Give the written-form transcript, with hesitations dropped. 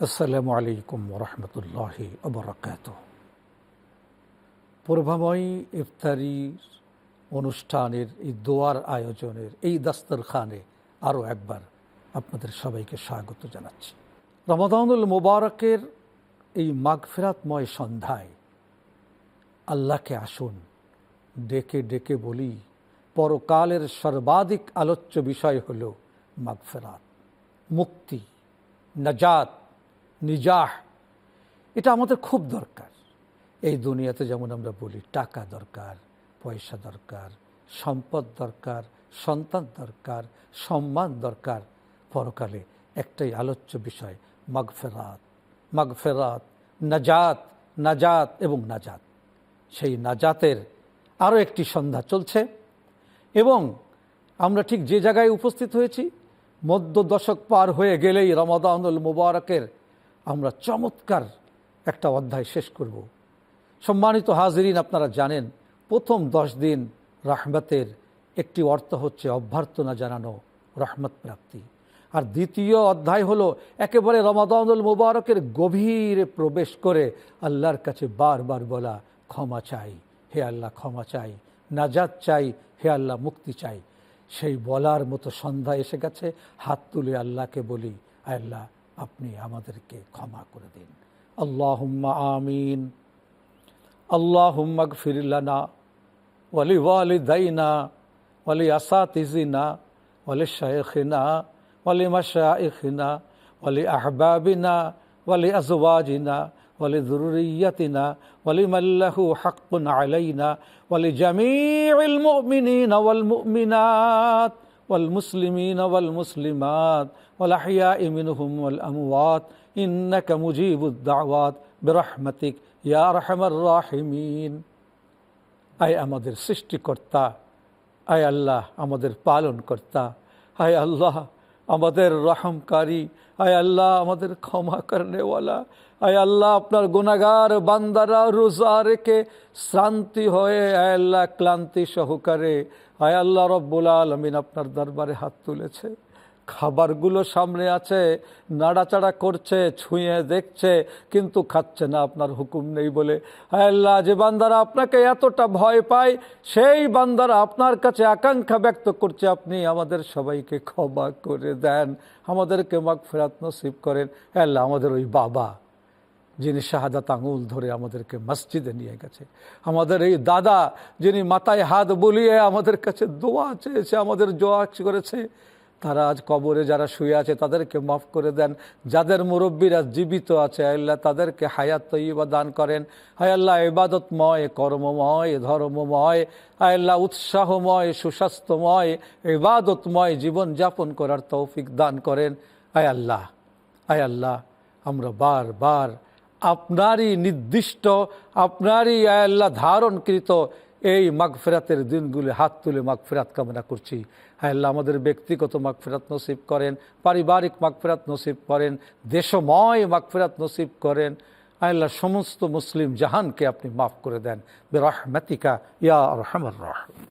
আসসালামু আলাইকুম ওরহমতুল্লাহি ওবরাকাতুহ। পূর্বময় ইফতারির অনুষ্ঠানের এই দোয়ার আয়োজনের এই দাস্তরখানে আরও একবার আপনাদের সবাইকে স্বাগত জানাচ্ছি। রমাদানুল মুবারকের এই মাগফিরাতময় সন্ধ্যায় আল্লাহকে আসুন ডেকে ডেকে বলি, পরকালের সর্বাধিক আলোচ্য বিষয় হল মাগফিরাত, মুক্তি, নাজাত, নিজাহ। এটা আমাদের খুব দরকার। এই দুনিয়াতে যেমন আমরা বলি টাকা দরকার, পয়সা দরকার, সম্পদ দরকার, সন্তান দরকার, সম্মান দরকার, পরকালে একটাই আলোচ্য বিষয় মাগফিরাত, মাগফিরাত, নাজাত, নাজাত এবং নাজাত। সেই নাজাতের আরও একটি সন্ধ্যা চলছে এবং আমরা ঠিক যে জায়গায় উপস্থিত হয়েছি, মধ্য দশক পার হয়ে গেলেই রমাদানুল মুবারকের আমরা চমৎকার একটা অধ্যায় শেষ করব। সম্মানিত হাজিরিন, আপনারা জানেন প্রথম 10 দিন রহমতের একটি অর্থ হচ্ছে অভ্যর্থনা জানানো, রহমত প্রাপ্তি। আর দ্বিতীয় অধ্যায় হলো একেবারে রমাদানুল মুবারকের গভীরে প্রবেশ করে আল্লাহর কাছে বারবার বলা, ক্ষমা চাই হে আল্লাহ, ক্ষমা চাই, নাজাত চাই হে আল্লাহ, মুক্তি চাই। সেই বলার মতো সন্ধ্যা এসে গেছে। হাত তুলে আল্লাহকে বলি, আল্লাহ আপনি আমাদেরকে ক্ষমা করে দিন। আল্লাহুম্মা আমিন। আল্লাহুম্মা গফির লানা ওয়া লিওয়ালিদাইনা ওয়া লিআসাতিজিনা ওয়া লিশাইখিনা ওয়া লিমাশাইখিনা ওয়া লিআহবাবিনা ওয়া লিআজওয়াজিনা ওয়া লিযুররিয়্যাতিনা ওয়া লিমান লাহু হাক্কুন আলাইনা ওয়া লিজামিইল মুমিনিনা ওয়াল মুমিনাত ওয়াল মুসলিমিনা ওয়াল মুসলিমাত ওয়াল আহইয়াই মিনহুম ওয়াল আমওয়াত ইন্নাকা মুজিবুদ দাওয়াত বিরহমাতিক ইয়া আরহামার রাহিমিন। আয় আমাদের সৃষ্টিকর্তা, আয় আল্লাহ আমাদের পালনকর্তা, আয় আল্লাহ আমাদের রহমকারী, আয় আল্লাহ আমাদের ক্ষমা করনেওয়ালা, আয় আল্লাহ আপনার গুনাহগার বান্দারা রোজা রেখে শ্রান্তি হয়ে, আয় আল্লাহ ক্লান্তি সহকারে, আয় আল্লাহ রব্বুল আলামিন আপনার দরবারে হাত তুলেছে। খাবারগুলো সামনে আছে, নাড়াচাড়া করছে, ছুঁয়ে দেখছে, কিন্তু খাচ্ছে না আপনার হুকুম নেই বলে। আয় আল্লাহ, যে বান্দারা আপনাকে এতটা ভয় পায়, সেই বান্দারা আপনার কাছে আকাঙ্ক্ষা ব্যক্ত করছে, আপনি আমাদের সবাইকে ক্ষমা করে দেন, আমাদেরকে মাগফিরাত নসিব করেন। আল্লাহ আমাদের ওই বাবা যিনি শাহাদাত আঙুল ধরে আমাদেরকে মসজিদে নিয়ে গেছে, আমাদের এই দাদা যিনি মাথায় হাত বুলিয়ে আমাদের কাছে দোয়া চেয়েছে, আমাদের দোয়া করেছে, তারা আজ কবরে যারা শুয়ে আছে তাদেরকে মাফ করে দেন। যাদের মুরব্বীরা জীবিত আছে আল্লাহ তাদেরকে হায়াত তৈয়বা দান করেন। হায় আল্লাহ ইবাদতময়, কর্মময়, ধর্মময়, হায় আল্লাহ উৎসাহময়, সুস্বাস্থ্যময়, ইবাদতময় জীবনযাপন করার তৌফিক দান করেন। আয় আল্লাহ, আয় আল্লাহ, আমরা বারবার আপনারই নির্দিষ্ট, আপনারই আয় আল্লাহ ধারণকৃত এই মাগফিরাতের দিনগুলি হাত তুলে মাগফিরাত কামনা করছি। হায় আল্লাহ আমাদের ব্যক্তিগত মাগফিরাত নসিব করেন, পারিবারিক মাগফিরাত নসিব করেন, দেশময় মাগফিরাত নসিব করেন। হায় আল্লাহ সমস্ত মুসলিম জাহানকে আপনি মাফ করে দেন বিরহমাতিকা ইয়া আরহামার রাহিমিন।